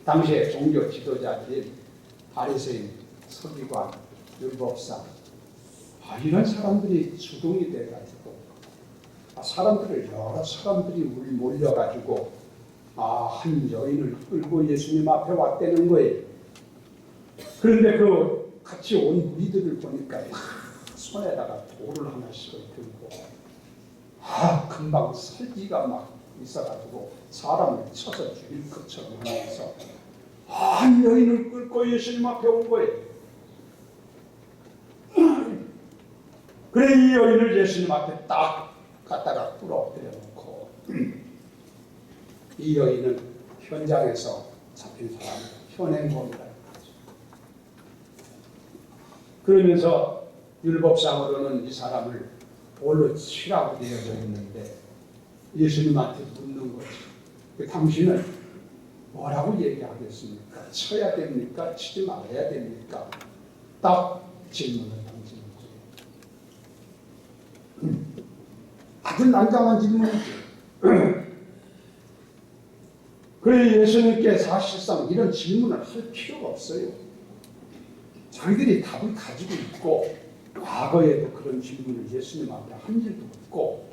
당시에 종교 지도자들인 바리새인, 서기관, 율법사, 이런 사람들이 주동이 돼가지고 사람들을 여러 사람들이 몰려가지고 한 여인을 끌고 예수님 앞에 왔다는 거예요. 그런데 그 같이 온 무리들을 보니까 손에다가 돌을 하나씩을 들고 금방 살기가 막 있어가지고 사람을 쳐서 죽일 것처럼 하면서 한 여인을 끌고 예수님 앞에 온 거예요. 그래 이 여인을 예수님 앞에 딱 갖다가 끌어들여 놓고 이 여인은 현장에서 잡힌 사람 현행범이라는 거죠. 그러면서 율법상으로는 이 사람을 돌로 치라고 되어져 있는데 예수님한테 묻는 거죠. 당신은 뭐라고 얘기하겠습니까? 쳐야 됩니까? 치지 말아야 됩니까? 딱 질문을 던지는 거예요. 아주 난감한 질문이죠. 그래 예수님께 사실상 이런 질문을 할 필요가 없어요. 자기들이 답을 가지고 있고 과거에도 그런 질문을 예수님 앞에 한 일도 없고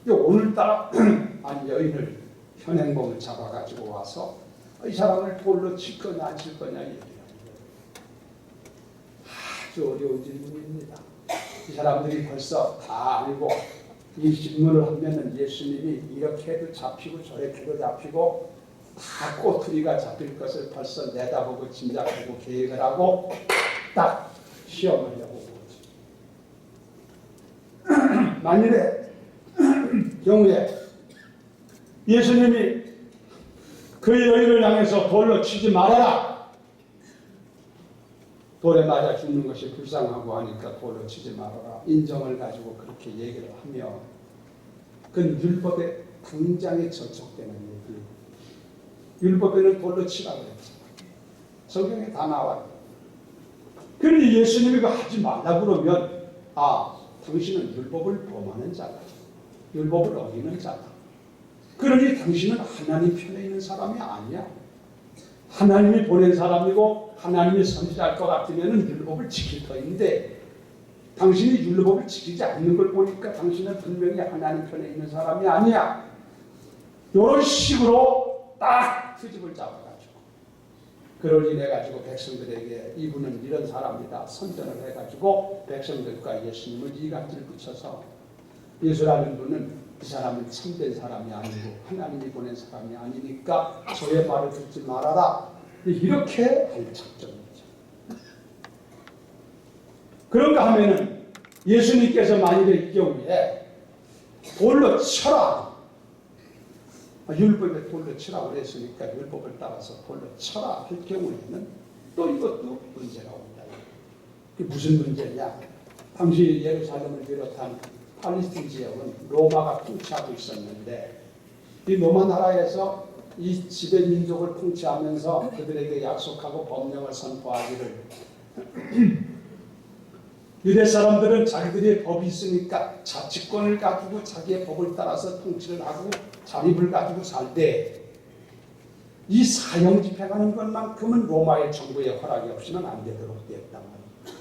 오늘따라 한 여인을 현행범을 잡아가지고 와서 이 사람을 돌로 칠 거냐 안 칠 거냐 얘기하는 거예요. 아주 어려운 질문입니다. 이 사람들이 벌써 다 알고 이 질문을 하면은 예수님이 이렇게 해도 잡히고 저렇게 해도 잡히고 다 꼬투리가 잡힐 것을 벌써 내다보고 짐작하고 계획을 하고 딱 시험하려고 보지. 만일의 경우에 예수님이 그 여인을 향해서 돌로 치지 말아라. 돌에 맞아 죽는 것이 불쌍하고 하니까 돌로 치지 말아라. 인정을 가지고 그렇게 얘기를 하며 그건 율법에 당장에 저촉되는 얘기예요. 율법에는 돌로 치라고 했죠. 성경에 다 나와요. 그런데 예수님이 그거 하지 말라고 그러면 당신은 율법을 범하는 자다. 율법을 어기는 자다. 그러니 당신은 하나님 편에 있는 사람이 아니야. 하나님이 보낸 사람이고 하나님이 선지자일 것 같으면 율법을 지킬 터인데 당신이 율법을 지키지 않는 걸 보니까 당신은 분명히 하나님 편에 있는 사람이 아니야. 이런 식으로 딱 트집을 잡아가지고 그걸 인해가지고 백성들에게 이분은 이런 사람이다 선전을 해가지고 백성들과 예수님을 이간질 붙여서 예수라는 분은 이 사람은 참된 사람이 아니고 하나님이 보낸 사람이 아니니까 저의 말을 듣지 말아라. 이렇게 할 작정이죠. 그런가 하면은 예수님께서 만일에 이 경우에 돌로 쳐라. 율법에 돌로 치라고 그랬으니까 율법을 따라서 돌로 쳐라 할 경우에는 또 이것도 문제가 온다. 그게 무슨 문제냐? 당시 예루살렘을 비롯한 팔레스틴 지역은 로마가 통치하고 있었는데 이 로마 나라에서 이 지배 민족을 통치하면서 그들에게 약속하고 법령을 선포하기를 유대 사람들은 자기들의 법이 있으니까 자치권을 가지고 자기의 법을 따라서 통치를 하고 자립을 가지고 살 때 이 사형 집행하는 것만큼은 로마의 정부의 허락이 없이는 안 되도록 되었단 말이에요.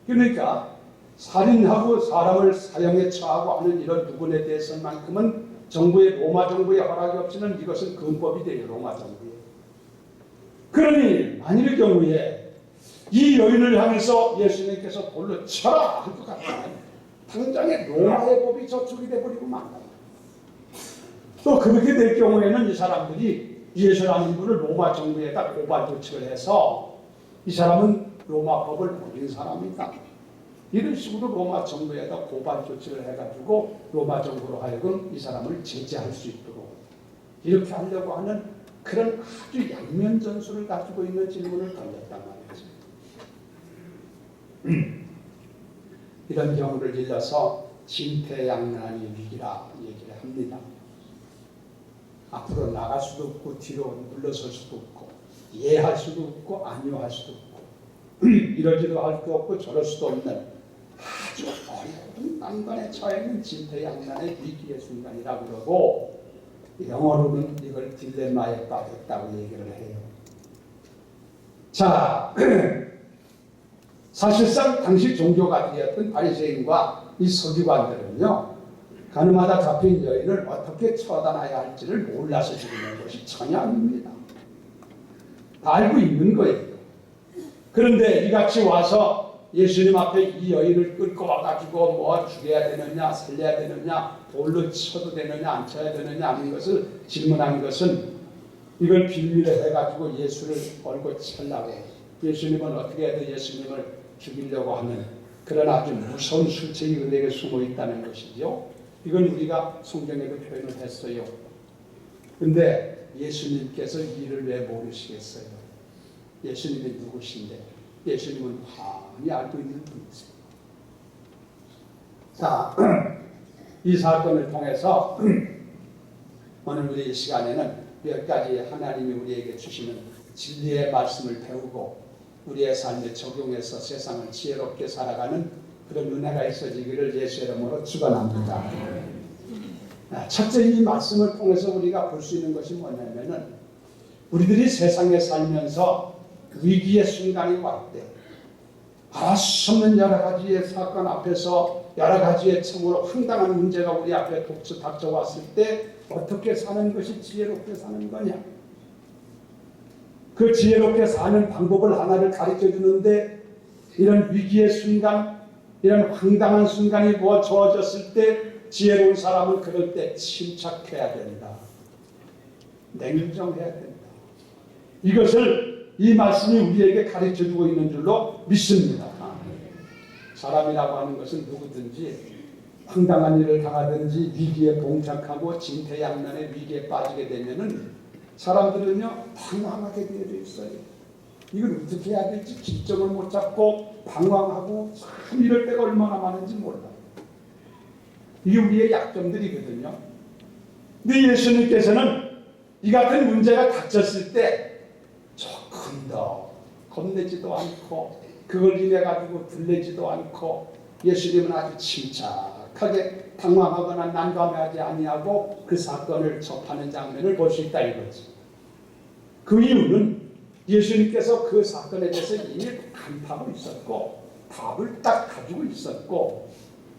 그러니까 살인하고 사람을 사형에 처하고 하는 이런 부분에 대해서만큼은 로마 정부의 허락이 없이는 이것은 금법이 돼요. 로마 정부에. 그러니 만일의 경우에 이 여인을 향해서 예수님께서 돌로 쳐라 할 것 같으면 당장에 로마의 법이 저촉이 돼버리고 만다. 또 그렇게 될 경우에는 이 사람들이 예수라는 분을 로마 정부에다 고발 조치를 해서 이 사람은 로마 법을 어긴 사람이다. 이런 식으로 로마 정부에다 고발 조치를 해가지고 로마 정부로 하여금 이 사람을 제재할 수 있도록 이렇게 하려고 하는 그런 아주 양면 전술을 가지고 있는 질문을 던졌단 말이죠. 이런 경우를 일러서 진퇴양난의 위기라 얘기를 합니다. 앞으로 나갈 수도 없고 뒤로 물러설 수도 없고 예할 수도 없고 아니할 수도 없고 이러지도 할 수 없고 저럴 수도 없는 아주 어려운 난관에 처해 있는 진퇴양난의 위기의 순간이라고 그러고 영어로는 이걸 딜레마에 빠졌다고 얘기를 해요. 자, 사실상 당시 종교가들이었던 바리새인과 이 서기관들은요, 가늠하다 잡힌 여인을 어떻게 처단해야 할지를 몰라서 죽이는 것이 전혀 아닙니다. 다 알고 있는 거예요. 그런데 이같이 와서 예수님 앞에 이 여인을 끌고 와가지고 뭐 죽여야 되느냐, 살려야 되느냐, 돌로 쳐도 되느냐, 안 쳐야 되느냐 하는 것을 질문한 것은 이걸 빌미로 해가지고 예수를 얼고 치려고 해요. 예수님은 어떻게 해도 예수님을 죽이려고 하는 그런 아주 무서운 술책이 그들에게 숨어 있다는 것이죠. 이건 우리가 성경에도 표현을 했어요. 근데 예수님께서 이를 왜 모르시겠어요? 예수님이 누구신데? 예수님은 환히 알고 있는 분이세요. 자, 이 사건을 통해서 오늘 우리 이 시간에는 몇 가지 하나님이 우리에게 주시는 진리의 말씀을 배우고 우리의 삶에 적용해서 세상을 지혜롭게 살아가는 그런 은혜가 있어지기를 예수의 이름으로 축원합니다. 첫째, 이 말씀을 통해서 우리가 볼 수 있는 것이 뭐냐면은 우리들이 세상에 살면서 위기의 순간이 올 때 알 수 없는 여러 가지의 사건 앞에서 여러 가지의 참으로 황당한 문제가 우리 앞에 닥쳐왔을 때 어떻게 사는 것이 지혜롭게 사는 거냐, 그 지혜롭게 사는 방법을 하나를 가르쳐 주는데, 이런 위기의 순간, 이런 황당한 순간이 주어졌을 때 지혜로운 사람은 그럴 때 침착해야 된다. 냉정해야 된다. 이것을 이 말씀이 우리에게 가르쳐 주고 있는 줄로 믿습니다. 사람이라고 하는 것은 누구든지 황당한 일을 당하든지 위기에 봉착하고 진퇴양난의 위기에 빠지게 되면은 사람들은요 방황하게 되어 있어요. 이걸 어떻게 해야 될지 기점을 못 잡고 방황하고 참 이럴 때가 얼마나 많은지 몰라요. 이게 우리의 약점들이거든요. 근데 예수님께서는 이 같은 문제가 닥쳤을 때 조금 더 겁내지도 않고 그걸 인해 가지고 들리지도 않고 예수님은 아주 침착하게 당황하거나 난감해하지 아니하고 그 사건을 접하는 장면을 볼 수 있다 이거지. 그 이유는 예수님께서 그 사건에 대해서 이미 간파하고 있었고 답을 딱 가지고 있었고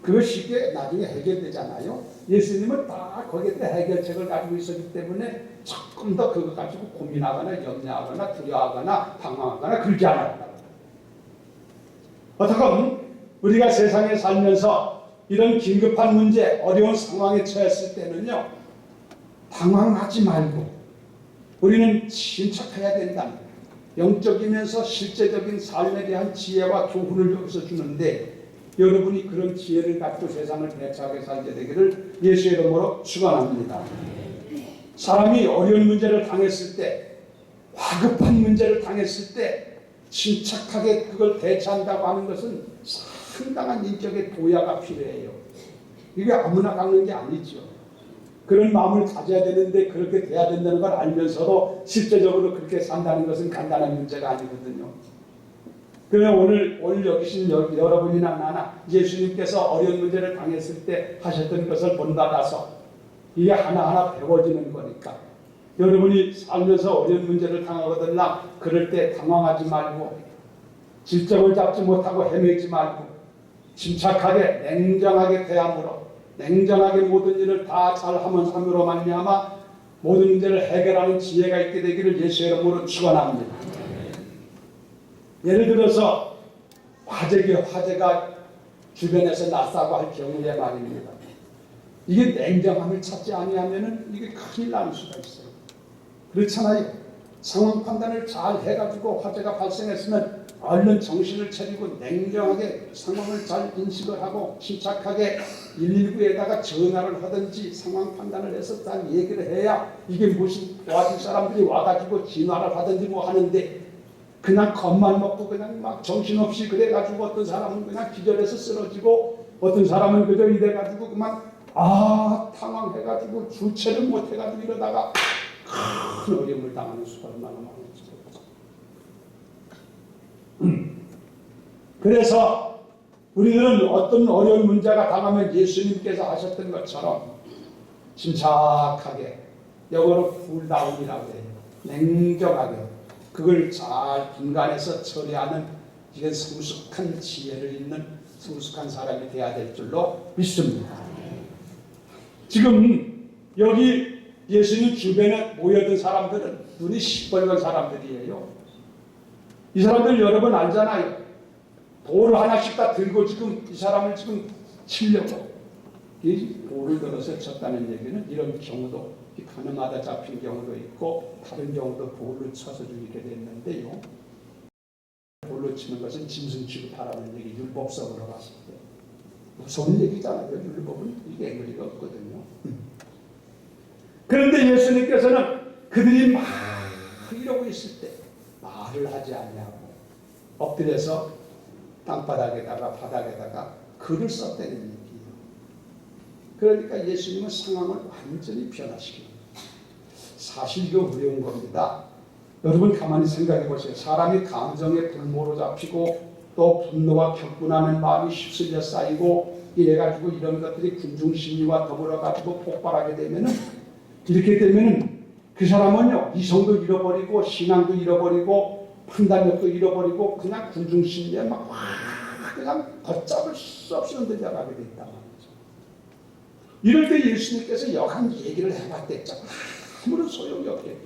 그것이 쉽게 나중에 해결되잖아요. 예수님은 다 거기에 대해 해결책을 가지고 있었기 때문에 조금 더 그거 가지고 고민하거나 염려하거나 두려워하거나 방황하거나 그러지 않았다. 어떻게 보면 우리가 세상에 살면서 이런 긴급한 문제, 어려운 상황에 처했을 때는요, 방황하지 말고 우리는 침착해야 된다. 영적이면서 실제적인 삶에 대한 지혜와 교훈을 여기서 주는데 여러분이 그런 지혜를 갖고 세상을 대처하게 살게 되기를 예수의 이름으로 축원합니다. 사람이 어려운 문제를 당했을 때, 화급한 문제를 당했을 때 침착하게 그걸 대처한다고 하는 것은 상당한 인격의 도야가 필요해요. 이게 아무나 갖는 게 아니죠. 그런 마음을 가져야 되는데 그렇게 돼야 된다는 걸 알면서도 실제적으로 그렇게 산다는 것은 간단한 문제가 아니거든요. 그러면 오늘 여기 계신 여러분이나 나나 예수님께서 어려운 문제를 당했을 때 하셨던 것을 본받아서 이게 하나하나 배워지는 거니까 여러분이 살면서 어려운 문제를 당하거든요. 그럴 때 당황하지 말고 질적을 잡지 못하고 헤매지 말고 침착하게 냉정하게 대함으로 냉정하게 모든 일을 다 잘함으로 말미암아 모든 문제를 해결하는 지혜가 있게 되기를 예수의 이름으로 축원합니다. 예를 들어서 화재가 주변에서 났다고 할 경우에 말입니다. 이게 냉정함을 찾지 아니하면은 이게 큰일 날 수가 있어요. 그렇잖아요. 상황 판단을 잘 해가지고 화재가 발생했으면 얼른 정신을 차리고 냉정하게 상황을 잘 인식을 하고 침착하게 119에다가 전화를 하든지 상황 판단을 해서 딱 얘기를 해야 이게 무슨 도와줄 사람들이 와가지고 진화를 하든지 뭐 하는데 그냥 겁만 먹고 그냥 막 정신없이 그래가지고 어떤 사람은 그냥 기절해서 쓰러지고 어떤 사람은 그저 이래가지고 그만 당황해가지고 주체를 못해가지고 이러다가 큰 어려움을 당하는 수가 얼마나 많은지. 그래서 우리들은 어떤 어려운 문제가 당하면 예수님께서 하셨던 것처럼 침착하게 영어로 쿨다운이라고 해요. 냉정하게 그걸 잘 분간해서 처리하는 이건 성숙한 지혜를 있는 성숙한 사람이 돼야 될 줄로 믿습니다. 지금 여기 예수님 주변에 모여든 사람들은 눈이 시뻘건 사람들이에요. 이 사람들 여러분 알잖아요. 돌을 하나씩 다 들고 지금 이 사람을 지금 치려고 이 돌을 들어서 쳤다는 얘기는 이런 경우도 가늠하다 잡힌 경우도 있고 다른 경우도 돌을 쳐서 죽이게 됐는데요. 돌로 치는 것은 짐승 취급하라는 얘기 율법성으로 봤을 때 무서운 얘기잖아요. 율법은 이게 의미가 없거든요. 그런데 예수님께서는 그들이 막 이러고 있을 때 말을 하지 않냐고 엎드려서 땅바닥에다가 바닥에다가 글을 썼다는 얘기예요. 그러니까 예수님은 상황을 완전히 변화시킵니다. 사실 이거 어려운 겁니다. 여러분 가만히 생각해 보세요. 사람이 감정의 불모로 잡히고 또 분노와 격분하는 마음이 휩쓸려 쌓이고 이래가지고 이런 것들이 군중심리와 더불어가지고 폭발하게 되면은 이렇게 되면은 그 사람은요 이성도 잃어버리고 신앙도 잃어버리고 판단력도 잃어버리고 그냥 군중심리에 막 그냥 걷잡을 수 없이 흔들려가게 됐단 말이죠. 이럴 때 예수님께서 여간 얘기를 해봤댔죠. 아무런 소용이 없게.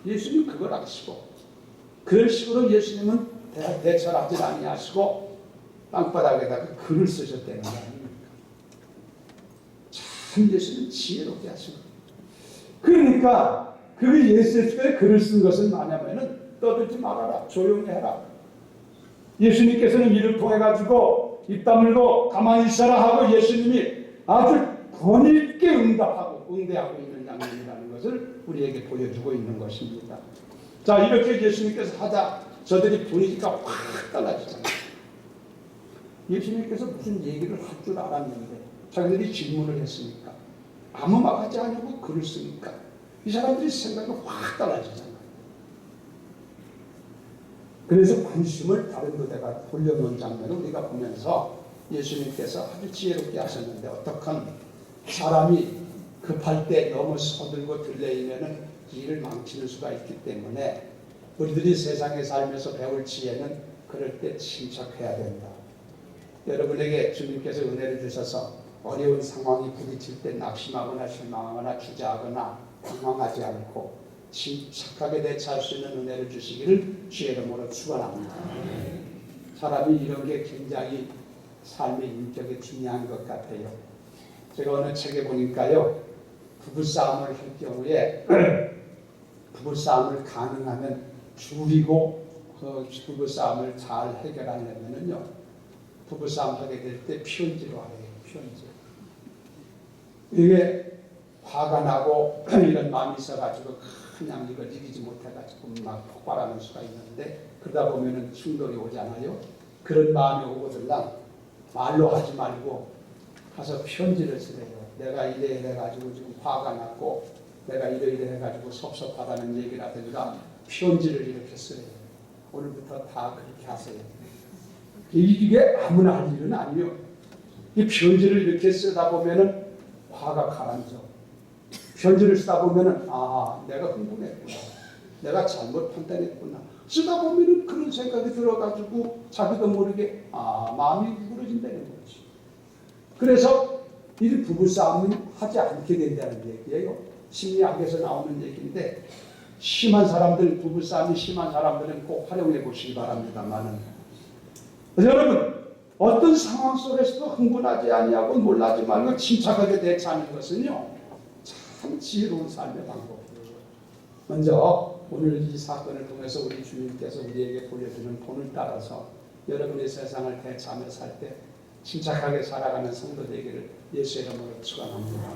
예수님 그걸 아시고 그런 식으로 예수님은 대처하지 아니하시고 땅바닥에다가 글을 쓰셨다는 거 아닙니까? 참 예수님 지혜롭게 하시고 그러니까 그 예수님께 글을 쓴 것은 뭐냐면은 떠들지 말아라 조용히 해라. 예수님께서는 이를 통해 가지고 입 다물고 가만히 있어라 하고 예수님이 아주 권위 있게 응대하고 있는 장면이라는 것을 우리에게 보여주고 있는 것입니다. 자 이렇게 예수님께서 하자 저들이 분위기가 확 달라지잖아요. 예수님께서 무슨 얘기를 할 줄 알았는데 자기들이 질문을 했으니까 아무 말 하지 않고 글을 쓰니까 이 사람들이 생각이 확 달라지잖아요. 그래서 관심을 다른 데다가 돌려놓은 장면을 우리가 보면서 예수님께서 아주 지혜롭게 하셨는데 어떡한 사람이 급할 때 너무 서들고 들레이면은 일을 망치는 수가 있기 때문에 우리들이 세상에 살면서 배울 지혜는 그럴 때 침착해야 된다. 여러분에게 주님께서 은혜를 주셔서 어려운 상황이 부딪힐 때 낙심하거나 실망하거나 주저하거나 당황하지 않고 침착하게 대처할 수 있는 은혜를 주시기를 주의 이름으로 축원합니다. 사람이 이런 게 굉장히 삶의 인격에 중요한 것 같아요. 제가 어느 책에 보니까요. 부부싸움을 할 경우에 부부싸움을 가능하면 줄이고 그 부부싸움을 잘 해결하려면은요. 부부싸움 하게 될 때 편지로 하래요. 편지. 이게 화가 나고 이런 마음이 있어가지고 그냥 이걸 이기지 못해가지고 막 폭발하는 수가 있는데 그러다 보면은 충돌이 오잖아요. 그런 마음이 오거들랑 말로 하지 말고 가서 편지를 쓰래요. 내가 이래 해가지고 지금 화가 났고 내가 이래 해가지고 섭섭하다는 얘기라든가 편지를 이렇게 쓰래요. 오늘부터 다 그렇게 하세요. 이게 아무나 할 일은 아니에요. 이 편지를 이렇게 쓰다 보면은 화가 가라앉아. 편지를 쓰다 보면은 아 내가 흥분했구나. 내가 잘못 판단했구나. 쓰다 보면은 그런 생각이 들어가지고 자기도 모르게 마음이 무너진다는 거지. 그래서 이 부부싸움은 하지 않게 된다는 얘기예요. 심리학에서 나오는 얘기인데 심한 사람들, 부부싸움이 심한 사람들은 꼭 활용해 보시기 바랍니다만은 여러분 어떤 상황 속에서도 흥분하지 아니하고 놀라지 말고 침착하게 대처하는 것은요 참 지혜로운 삶의 방법이에요. 먼저 오늘 이 사건을 통해서 우리 주님께서 우리에게 보여주는 본을 따라서 여러분의 세상을 대처하며 살 때 침착하게 살아가는 성도 되기를 예수의 이름으로 축원합니다.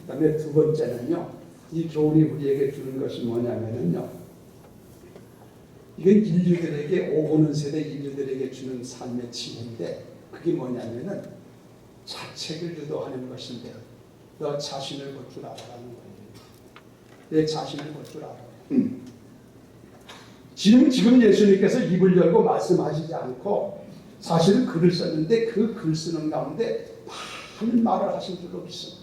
그다음에 두 번째는요. 이 교훈이 우리에게 주는 것이 뭐냐면요. 이건 인류들에게 오는 세대 인류들에게 주는 삶의 지혜인데 그게 뭐냐면은 자책을 유도하는 것인데 너 자신을 볼 줄 알아라는 거예요. 내 자신을 볼 줄 알아. 지금 예수님께서 입을 열고 말씀하시지 않고 사실은 글을 썼는데 그 글 쓰는 가운데 많은 말을 하신 줄로 믿습니다.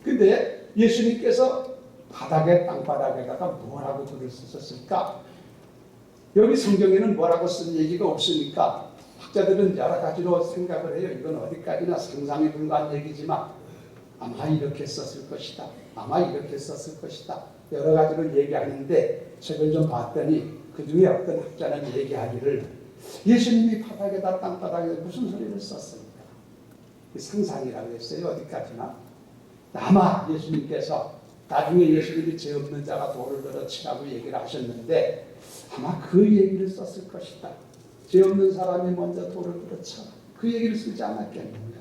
근데 예수님께서 땅바닥에다가 뭐라고 글을 쓰셨을까? 여기 성경에는 뭐라고 쓴 얘기가 없으니까 학자들은 여러 가지로 생각을 해요. 이건 어디까지나 상상에 불과한 얘기지만 아마 이렇게 썼을 것이다. 아마 이렇게 썼을 것이다. 여러 가지로 얘기하는데 책을 좀 봤더니 그 중에 어떤 학자는 얘기하기를 예수님이 땅바닥에 무슨 소리를 썼습니까? 상상이라고 했어요. 어디까지나. 아마 예수님께서 나중에 예수님이 죄 없는 자가 돌을 들어 치라고 얘기를 하셨는데 아마 그 얘기를 썼을 것이다. 죄 없는 사람이 먼저 돌을 들어 쳐라. 그 얘기를 쓰지 않았겠는가.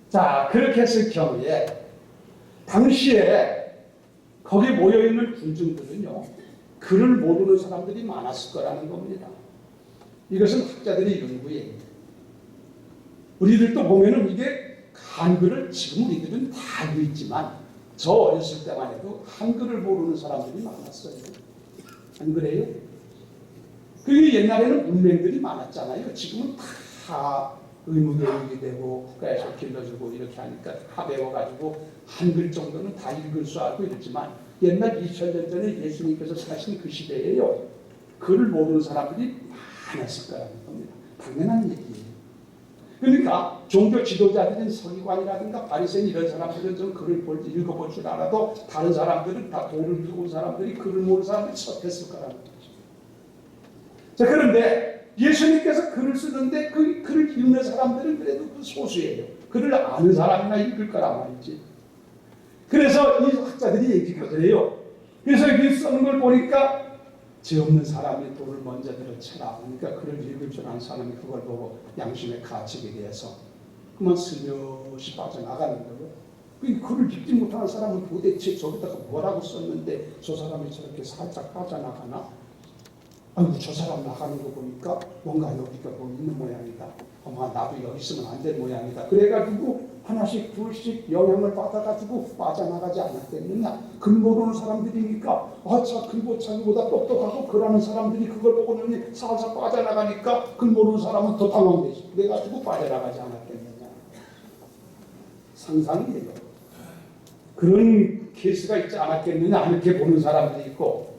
자, 그렇게 했을 경우에 당시에 거기 모여있는 군중들은요, 글을 모르는 사람들이 많았을 거라는 겁니다. 이것은 학자들의 연구예요. 우리들도 보면은 이게 한글을 지금 우리들은 다 알고 있지만 저 어렸을 때만 해도 한글을 모르는 사람들이 많았어요. 안 그래요? 그리고 옛날에는 문맹들이 많았잖아요. 지금은 다 의무교육이 되고 국가에서 길러주고 이렇게 하니까 다 배워가지고 한글 정도는 다 읽을 수 알고 이랬지만 옛날 2000년 전에 예수님께서 사신 그 시대에요. 글을 모르는 사람들이 많았을 거라는 겁니다. 당연한 얘기예요. 그러니까 종교 지도자들인 서기관이라든가 바리새인 이런 사람들은 좀 글을 읽어볼 줄 알아도 다른 사람들은 다 돈을 들고 온 사람들이 글을 모르는 사람들이 섭했을 거라는 거죠. 자, 그런데 예수님께서 글을 쓰는데 그 글을 읽는 사람들은 그래도 그 소수예요. 글을 아는 사람이나 읽을 거란 말이지. 그래서 이 학자들이 얘기가 그래요. 그래서 여기 쓰는 걸 보니까 죄 없는 사람이 돌을 먼저 들어 쳐라. 그러니까 글을 읽을 줄 아는 사람이 그걸 보고 양심의 가책에 대해서 그만 슬며시 빠져나가는 거예요. 그 글을 읽지 못하는 사람은 도대체 저기다가 뭐라고 썼는데 저 사람이 저렇게 살짝 빠져나가나? 아이고, 저 사람 나가는 거 보니까 뭔가 여기가 뭐 있는 모양이다. 아마 나도 여기 있으면 안 될 모양이다. 그래가지고 하나씩 둘씩 영향을 받아가지고 빠져나가지 않았겠느냐. 글 모르는 사람들이니까 자, 글보차기보다 똑똑하고 글하는 사람들이 그걸 보고는 살살 빠져나가니까 글 모르는 사람은 더 당황되지. 그래가지고 빠져나가지 않았겠느냐. 상상이에요. 그런 케이스가 있지 않았겠느냐 이렇게 보는 사람들이 있고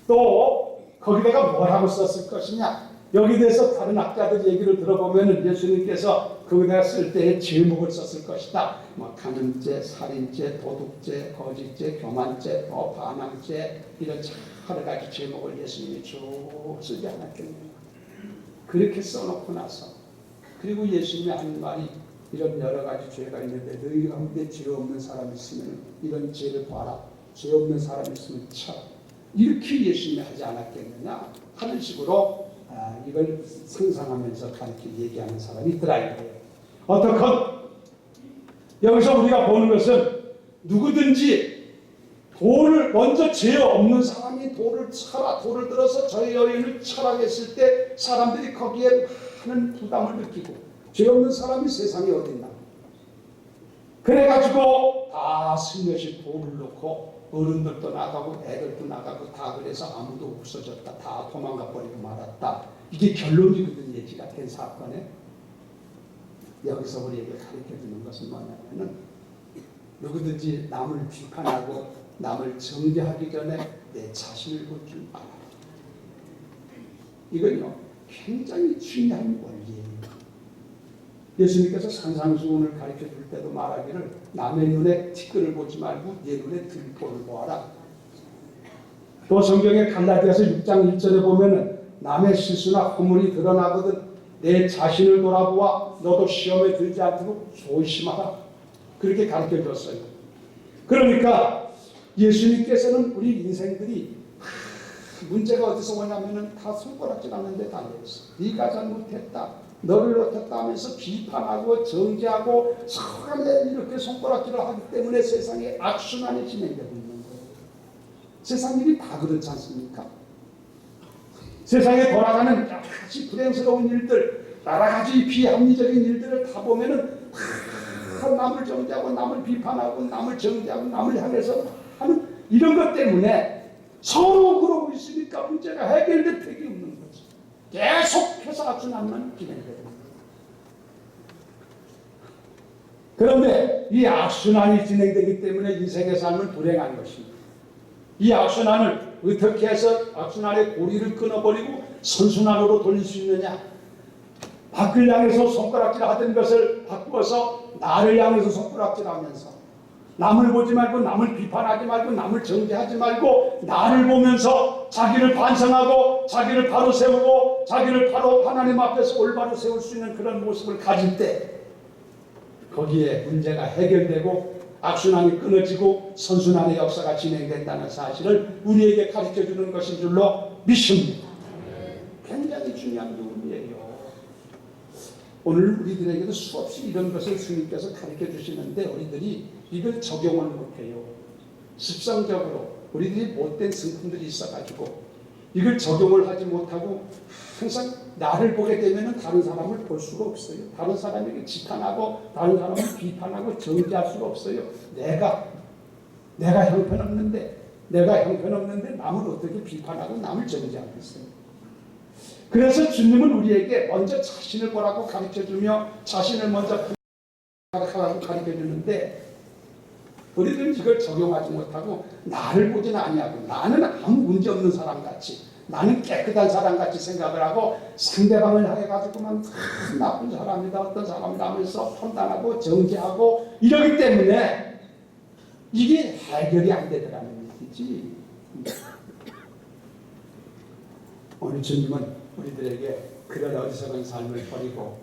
또 거기다가 뭐라고 썼을 것이냐. 여기 대해서 다른 학자들 얘기를 들어보면 예수님께서 거기다가 쓸 때의 제목을 썼을 것이다. 뭐 간음죄, 살인죄, 도둑죄, 거짓죄, 교만죄, 반항죄 이런 여러 가지 제목을 예수님이 쭉 쓰지 않았겠느냐. 그렇게 써놓고 나서 그리고 예수님이 하는 말이 이런 여러 가지 죄가 있는데 너희 가운데 죄 없는 사람이 있으면 이런 죄를 봐라. 죄 없는 사람이 있으면 쳐라. 이렇게 예수님이 하지 않았겠느냐 하는 식으로 이걸 상상하면서 가르쳐 얘기하는 사람이 있더라 이거예요. 어떻건 여기서 우리가 보는 것은 누구든지 돌을 먼저 죄 없는 사람이 돌을 쳐라, 돌을 들어서 저 여인을 쳐라 했을 때 사람들이 거기에 많은 부담을 느끼고 죄 없는 사람이 세상에 어딨나. 그래가지고 다 슬며시 돌을 놓고 어른들도 나가고 애들도 나가고 다 그래서 아무도 없어졌다. 다 도망가 버리고 말았다. 이게 결론이거든. 얘기가 된 사건에. 여기서 우리에게 가르쳐주는 것은 뭐냐면은 누구든지 남을 비판하고 남을 정죄하기 전에 내 자신을 볼 줄 알아라. 이건요 굉장히 중요한 원리예요. 예수님께서 산상수훈을 가르쳐줄 때도 말하기를 남의 눈에 티끌을 보지 말고 내 눈에 들보를 보아라. 또 성경의 갈라디아서 6장 1절에 보면은 남의 실수나 허물이 드러나거든 내 자신을 돌아보아 너도 시험에 들지 않도록 조심하라. 그렇게 가르쳐줬어요. 그러니까 예수님께서는 우리 인생들이 문제가 어디서 오냐면은 다 손가락질 하는 데 달려있어. 네가 잘못했다. 너를 어떻다 하면서 비판하고 정죄하고 서간에 이렇게 손가락질을 하기 때문에 세상에 악순환이 진행되고 있는 거예요. 세상 일이 다 그렇지 않습니까? 세상에 돌아가는 여러 가지 불행스러운 일들, 여러 가지 비합리적인 일들을 다 보면은 다 남을 정죄하고 남을 비판하고 남을 정죄하고 남을 향해서 하는 이런 것 때문에 서로 그러고 있으니까 문제가 해결될 팩이 없는 거지. 계속해서 악순환만 진행되는 거예요. 그런데 이 악순환이 진행되기 때문에 인생의 삶은 불행한 것입니다. 이 악순환을 어떻게 해서 악순환의 고리를 끊어버리고 선순환으로 돌릴 수 있느냐? 밖을 향해서 손가락질 하던 것을 바꾸어서 나를 향해서 손가락질 하면서 남을 보지 말고 남을 비판하지 말고 남을 정죄하지 말고 나를 보면서 자기를 반성하고 자기를 바로 세우고 자기를 바로 하나님 앞에서 올바로 세울 수 있는 그런 모습을 가질 때 거기에 문제가 해결되고 악순환이 끊어지고 선순환의 역사가 진행된다는 사실을 우리에게 가르쳐주는 것인 줄로 믿습니다. 굉장히 중요한 부분이에요. 오늘 우리들에게도 수없이 이런 것을 주님께서 가르쳐 주시는데 우리들이 이걸 적용을 못해요. 습성적으로 우리들이 못된 성품들이 있어가지고 이걸 적용을 하지 못하고 항상 나를 보게 되면 다른 사람을 볼 수가 없어요. 다른 사람에게 지탄하고 다른 사람을 비판하고 정죄할 수가 없어요. 내가 형편없는데 남을 어떻게 비판하고 남을 정죄하겠어요. 그래서 주님은 우리에게 먼저 자신을 보라고 가르쳐주며 자신을 먼저 하라고 가르쳐주는데 우리들은 이걸 적용하지 못하고 나를 보지는 아니하고 나는 아무 문제 없는 사람같이 나는 깨끗한 사람같이 생각을 하고 상대방을 향해 가지고만 나쁜 사람이다 어떤 사람이다 하면서 판단하고 정죄하고 이러기 때문에 이게 해결이 안 되더라는 얘기지. 오늘 주님은 우리들에게 그런 어리석은 삶을 버리고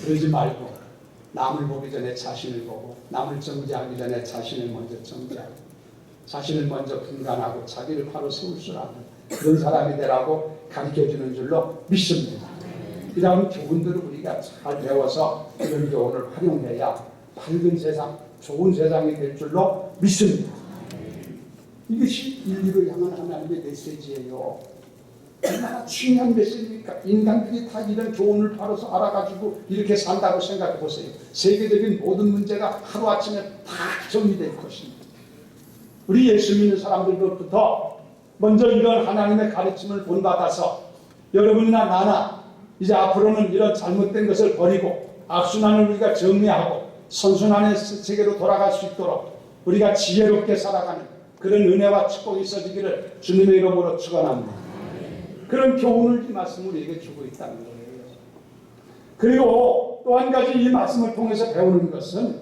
그러지 말고 남을 보기 전에 자신을 보고 남을 정죄하기 전에 자신을 먼저 정죄하고 자신을 먼저 분간하고 자기를 바로 세울 줄 아는 그런 사람이 되라고 가르쳐주는 줄로 믿습니다. 이런 교훈들을 우리가 잘 배워서 이런 교훈을 활용해야 밝은 세상, 좋은 세상이 될 줄로 믿습니다. 이것이 인류를 향한 하나님의 메시지예요. 얼마나 중요한 메시지입니까? 인간들이 다 이런 교훈을 바로서 알아가지고 이렇게 산다고 생각해 보세요. 세계적인 모든 문제가 하루아침에 다 정리될 것입니다. 우리 예수 믿는 사람들로부터 먼저 이런 하나님의 가르침을 본받아서 여러분이나 나나 이제 앞으로는 이런 잘못된 것을 버리고 악순환을 우리가 정리하고 선순환의 세계로 돌아갈 수 있도록 우리가 지혜롭게 살아가는 그런 은혜와 축복이 있어지기를 주님의 이름으로 축원합니다. 그런 교훈을 이 말씀을 우리에게 주고 있다는 거예요. 그리고 또 한 가지 이 말씀을 통해서 배우는 것은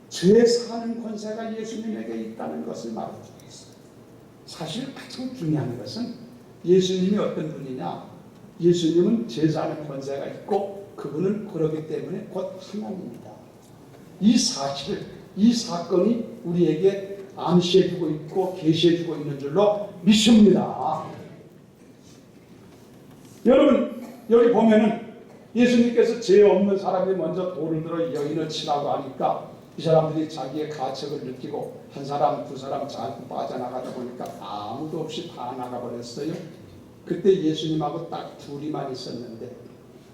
죄 사는 권세가 예수님에게 있다는 것을 말해주고 있어요. 사실 가장 중요한 것은 예수님이 어떤 분이냐? 예수님은 죄 사는 권세가 있고 그분은 그러기 때문에 곧 하나님입니다. 이 사실, 이 사건이 우리에게 암시해주고 있고 계시해주고 있는 줄로 믿습니다. 여러분 여기 보면은 예수님께서 죄 없는 사람이 먼저 돌을 들어 여인을 치라고 하니까 이 사람들이 자기의 가책을 느끼고 한 사람 두 사람 자꾸 빠져나가다 보니까 아무도 없이 다 나가버렸어요. 그때 예수님하고 딱 둘이만 있었는데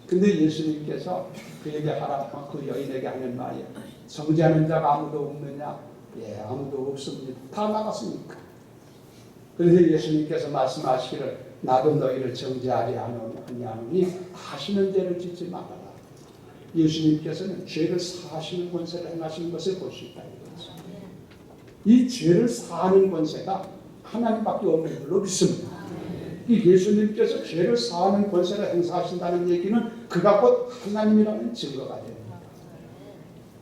근데 예수님께서 그에게 하라 그 여인에게 하는 말이에요. 정죄하는 자가 아무도 없느냐? 예, 아무도 없습니다. 다 나갔으니까. 그래서 예수님께서 말씀하시기를 나도 너희를 정죄하리 아니하노니 다시는 죄를 짓지 말아라. 예수님께서는 죄를 사하시는 권세를 행하시는 것을 볼 수 있다. 이 죄를 사하는 권세가 하나님밖에 없는 줄로 믿습니다. 이 예수님께서 죄를 사하는 권세를 행사하신다는 얘기는 그가 곧 하나님이라는 증거가 됩니다.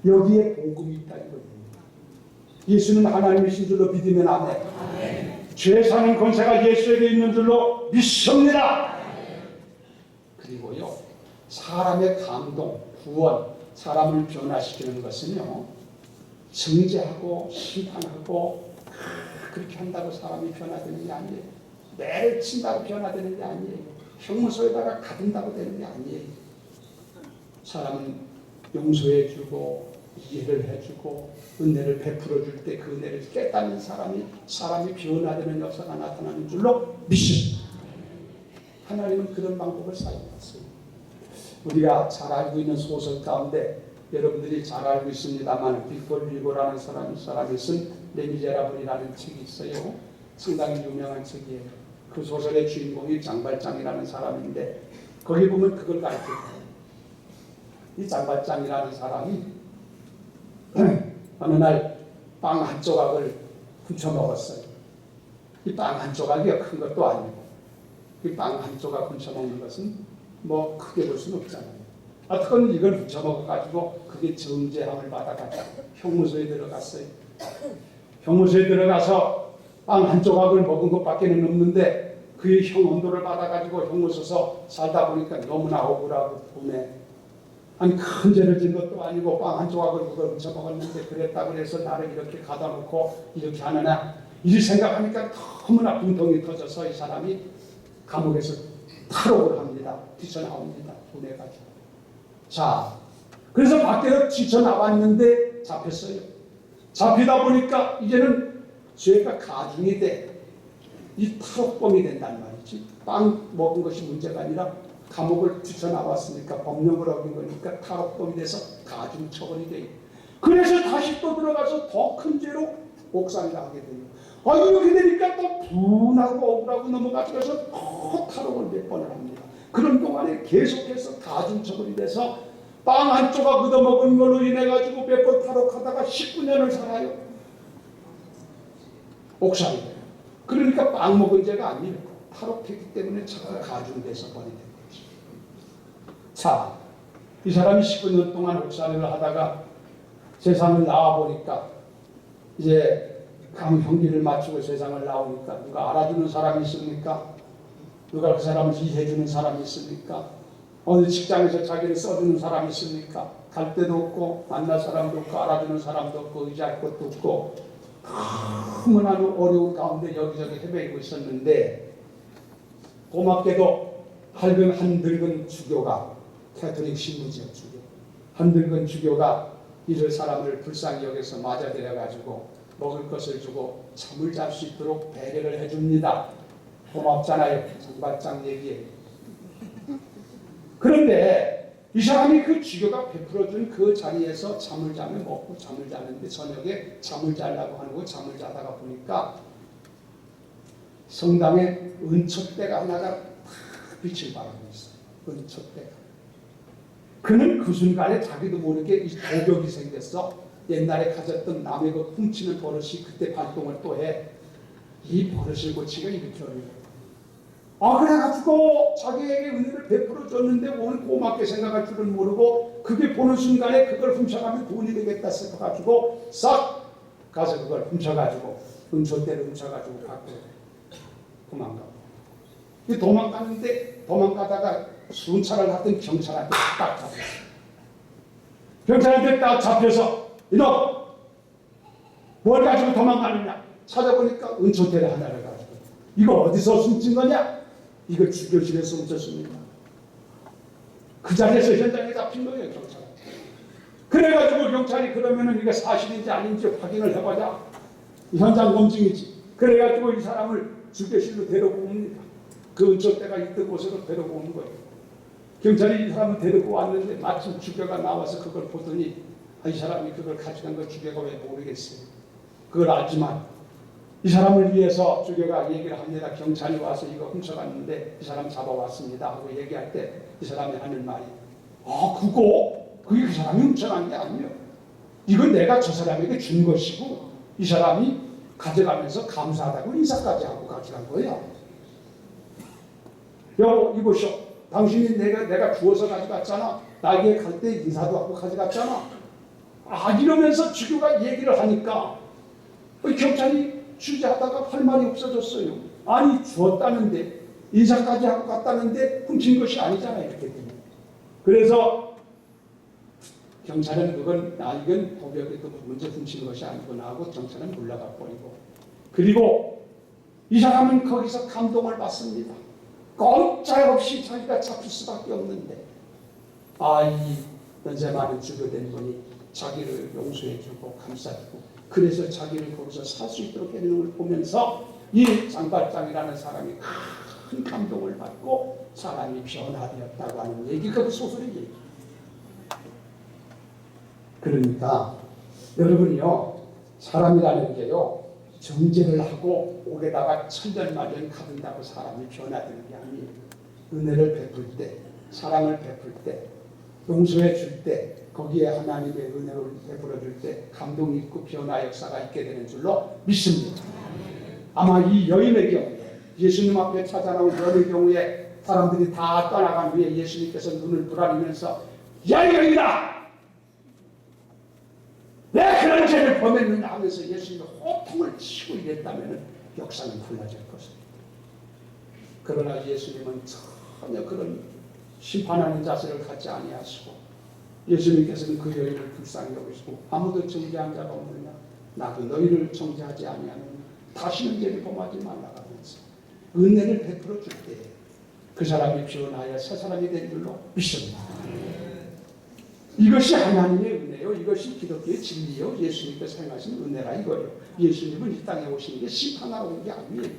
여기에 복음이 있다 이거예요. 예수는 하나님이신 줄로 믿으면 아멘. 죄 사는 권세가 예수에게 있는 줄로 믿습니다. 그리고요 사람의 감동, 구원, 사람을 변화시키는 것은요 정죄하고 심판하고 그렇게 한다고 사람이 변화되는 게 아니에요. 매를 친다고 변화되는 게 아니에요. 형무소에다가 가둔다고 되는 게 아니에요. 사람은 용서해주고 이해를 해주고 은혜를 베풀어 줄 때 그 은혜를 깨닫는 사람이 변화되는 역사가 나타나는 줄로 믿습니다. 하나님은 그런 방법을 사용했어요. 우리가 잘 알고 있는 소설 가운데 여러분들이 잘 알고 있습니다만 빅토르 휴고라는 사람이 쓴 레미제라블이라는 책이 있어요. 상당히 유명한 책이에요. 그 소설의 주인공이 장발장이라는 사람인데 거기 보면 그걸 가르쳐요. 이 장발장이라는 사람이 어느 날 빵 한 조각을 훔쳐 먹었어요. 이 빵 한 조각이 큰 것도 아니고 이 빵 한 조각 훔쳐 먹는 것은 뭐 크게 볼 수는 없잖아요. 어떻게든 이걸 훔쳐 먹어가지고 그게 정죄함을 받아가지고 형무소에 들어갔어요. 형무소에 들어가서 빵 한 조각을 먹은 것밖에는 없는데 그의 형언도를 받아가지고 형무소에서 살다 보니까 너무나 억울하고 분해. 아니 큰 죄를 진 것도 아니고 빵 한 조각을 그걸 훔쳐먹었는데 그랬다고 해서 나를 이렇게 가다 놓고 이렇게 하느냐 이 생각하니까 너무나 분통이 터져서 이 사람이 감옥에서 탈옥을 합니다. 뛰쳐나옵니다. 분해가지고. 자, 그래서 밖에서 뛰쳐나왔는데 잡혔어요. 잡히다 보니까 이제는 죄가 가중이 돼. 이 탈옥범이 된단 말이지. 빵 먹은 것이 문제가 아니라 감옥을 뛰쳐나왔으니까 법령을 어긴 거니까 탈옥범이 돼서 가중 처벌이 돼요. 그래서 다시 또 들어가서 더 큰 죄로 옥살이를 하게 돼요. 이렇게 되니까 또 분하고 억울하고 넘어가서 더 탈옥을 몇 번을 합니다. 그런 동안에 계속해서 가중 처벌이 돼서 빵 한 조각 얻어먹은 걸로 인해 가지고 몇 번 탈옥하다가 19년을 살아요. 옥살이 돼요. 그러니까 빵 먹은 죄가 아니에요. 탈옥했기 때문에 자꾸 가중돼서 벌이 된 거죠. 자, 이 사람이 19년 동안 옥살이를 하다가 세상을 나와보니까 이제 감형기를 마치고 세상을 나오니까 누가 알아주는 사람이 있습니까? 누가 그 사람을 이해해주는 사람이 있습니까? 어느 직장에서 자기를 써주는 사람이 있습니까? 갈 데도 없고 만날 사람도 없고 알아주는 사람도 없고 의지할 것도 없고 너무나도 어려운 가운데 여기저기 헤매고 있었는데 고맙게도 한 늙은 주교가 캐톨릭 신부지역 주교 한 늙은 주교가 이럴 사람을 불쌍히 여겨서 맞아들여가지고 먹을 것을 주고 잠을 잘 수 있도록 배려를 해줍니다. 고맙잖아요. 장발장 얘기예요. 그런데 이 사람이 그 주교가 베풀어준 그 자리에서 잠을 자면 먹고 잠을 자는데 저녁에 잠을 자려고 하는 거 잠을 자다가 보니까 성당에 은촛대가 하나가 탁 빛을 발하고 있어요. 은촛대가. 그는 그 순간에 자기도 모르게 이 도벽이 생겼어. 옛날에 가졌던 남의 것 훔치는 버릇이 그때 발동을 또 해. 이 버릇을 고치가 이렇게 어려워. 그래가지고 자기에게 은혜를 베풀어 줬는데 오늘 고맙게 생각할 줄은 모르고 그게 보는 순간에 그걸 훔쳐가면 돈이 되겠다 싶어가지고 싹 가서 그걸 훔쳐가지고 은촛대를 훔쳐가지고 갖고 도망가고. 도망가는데 도망가다가 순찰을 하던 경찰한테 딱 잡혔어. 경찰한테 딱 잡혀서 이놈 뭘 가지고 도망가느냐 찾아보니까 은총대를 하나를 가지고 이거 어디서 훔친 거냐 이거 주교실에서 훔쳤습니다. 그 자리에서 현장에 잡힌 거예요 경찰한테. 그래가지고 경찰이 그러면은 이게 사실인지 아닌지 확인을 해보자. 현장 검증이지. 그래가지고 이 사람을 주교실로 데려고 옵니다. 그 은총대가 있던 곳으로 데려고 오는 거예요. 경찰이 이 사람을 데리고 왔는데 마침 주교가 나와서 그걸 보더니 이 사람이 그걸 가져간 걸 주교가 왜 모르겠어요. 그걸 알지만 이 사람을 위해서 주교가 얘기를 합니다. 경찰이 와서 이거 훔쳐갔는데 이 사람 잡아왔습니다 하고 얘기할 때 이 사람이 하는 말이 그게 그 사람이 훔쳐간 게 아니에요. 이건 내가 저 사람에게 준 것이고 이 사람이 가져가면서 감사하다고 인사까지 하고 가져간 거야. 이보시오. 당신이 내가 주워서 가져갔잖아. 나에게 갈 때 인사도 하고 가져갔잖아. 이러면서 주교가 얘기를 하니까 경찰이 취재하다가 할 말이 없어졌어요. 아니 주었다는데 인사까지 하고 갔다는데 훔친 것이 아니잖아요. 이렇게 되면. 그래서 경찰은 이건 도벽에도 먼저 훔친 것이 아니구나 하고 경찰은 물러가 버리고 그리고 이 사람은 거기서 감동을 받습니다. 꼼짝없이 자기가 잡힐 수밖에 없는데 이 연세 많은 주교된 분이 자기를 용서해주고 감싸주고 그래서 자기를 거기서 살 수 있도록 해주는 걸 보면서 이 장발장이라는 사람이 큰 감동을 받고 사람이 변화되었다고 하는 얘기가 그 소설의 얘기. 그러니까 여러분이요 사람이라는 게요 정죄를 하고 옥에다가 천년만년 가둔다고 사람이 변화되는 게 아니에요. 은혜를 베풀 때 사랑을 베풀 때 용서해 줄 때 거기에 하나님의 은혜를 베풀어 줄 때 감동이 있고 변화 역사가 있게 되는 줄로 믿습니다. 아마 이 여인의 경우에 예수님 앞에 찾아나온 여인의 경우에 사람들이 다 떠나간 후에 예수님께서 눈을 부라리면서 야 여인아! 내 그런 죄를 범했느냐 하면서 예수님이 호통을 치고 이랬다면 역사는 달라질 것입니다. 그러나 예수님은 전혀 그런 심판하는 자세를 갖지 아니하시고 예수님께서는 그 여인을 불쌍히 여기시고 아무도 정죄한 자가 없느냐 나도 너희를 정죄하지 아니하느냐 다시는 죄를 범하지 말라 하면서 은혜를 베풀어 줄 때 그 사람이 변하여 새 사람이 된 줄로 믿습니다. 이것이 하나님의 은혜요. 이것이 기독교의 진리요. 예수님께서 행하신 은혜라 이거예요. 예수님은 이 땅에 오신 게 심판하러 온 게 아니에요.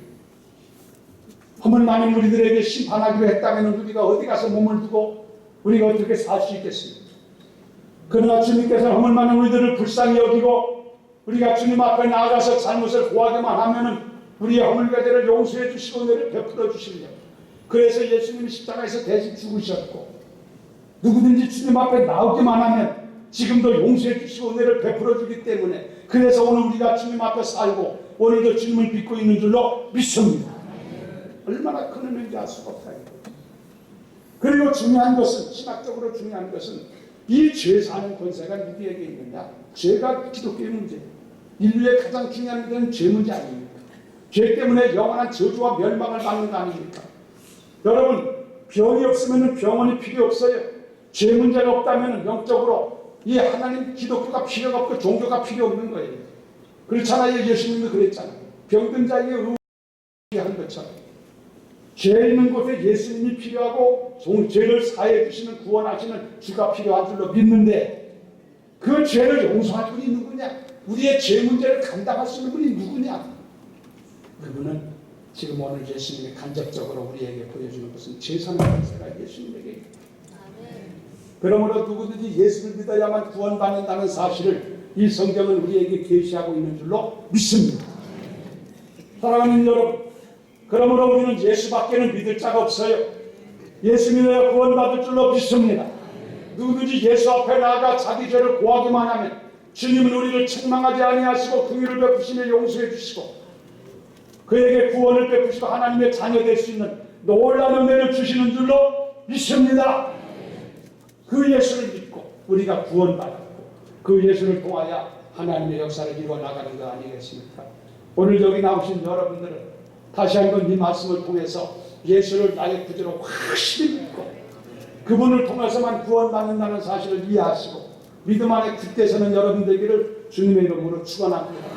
허물 많은 우리들에게 심판하기로 했다면 우리가 어디 가서 몸을 두고 우리가 어떻게 살 수 있겠습니까? 그러나 주님께서 허물 많은 우리들을 불쌍히 여기고 우리가 주님 앞에 나아가서 잘못을 고하기만 하면은 우리의 허물과 죄를 용서해 주시고 은혜를 베풀어 주시려고. 그래서 예수님이 십자가에서 대신 죽으셨고 누구든지 주님 앞에 나오기만 하면 지금도 용서해 주시고 은혜를 베풀어 주기 때문에 그래서 오늘 우리가 주님 앞에 살고 오늘도 주님을 믿고 있는 줄로 믿습니다. 얼마나 큰 은혜인지 알 수가 없다. 그리고 중요한 것은 신학적으로 중요한 것은 이 죄 사는 권세가 누구에게 있느냐? 죄가 기독교의 문제예요. 인류의 가장 중요한 문제는 죄 문제 아닙니까? 죄 때문에 영원한 저주와 멸망을 받는 거 아닙니까? 여러분 병이 없으면 병원이 필요 없어요. 죄 문제가 없다면 영적으로 이 하나님 기독교가 필요가 없고 종교가 필요 없는 거예요. 그렇잖아요. 예수님도 그랬잖아요. 병든 자에게 의한 것처럼 죄 있는 곳에 예수님이 필요하고 죄를 사해 주시는 구원하시는 주가 필요한 줄로 믿는데 그 죄를 용서할 분이 누구냐? 우리의 죄 문제를 감당할 수 있는 분이 누구냐? 그분은 지금 오늘 예수님이 간접적으로 우리에게 보여주는 것은 죄사는 권세가 예수님에게 있다. 그러므로 누구든지 예수를 믿어야만 구원받는다는 사실을 이 성경은 우리에게 계시하고 있는 줄로 믿습니다. 사랑하는 여러분, 그러므로 우리는 예수밖에는 믿을 자가 없어요. 예수 믿어야 구원받을 줄로 믿습니다. 누구든지 예수 앞에 나아가 자기 죄를 고하기만 하면 주님은 우리를 책망하지 아니하시고 긍휼을 베푸시며 용서해 주시고 그에게 구원을 베푸시고 하나님의 자녀 될 수 있는 놀라운 은혜를 주시는 줄로 믿습니다. 그 예수를 믿고 우리가 구원받았고 그 예수를 통하여 하나님의 역사를 이루어 나가는 거 아니겠습니까? 오늘 여기 나오신 여러분들은 다시 한번 이 말씀을 통해서 예수를 나의 구주로 확실히 믿고 그분을 통해서만 구원받는다는 사실을 이해하시고 믿음 안에 굳게 서는 여러분 되기를 주님의 이름으로 축원합니다.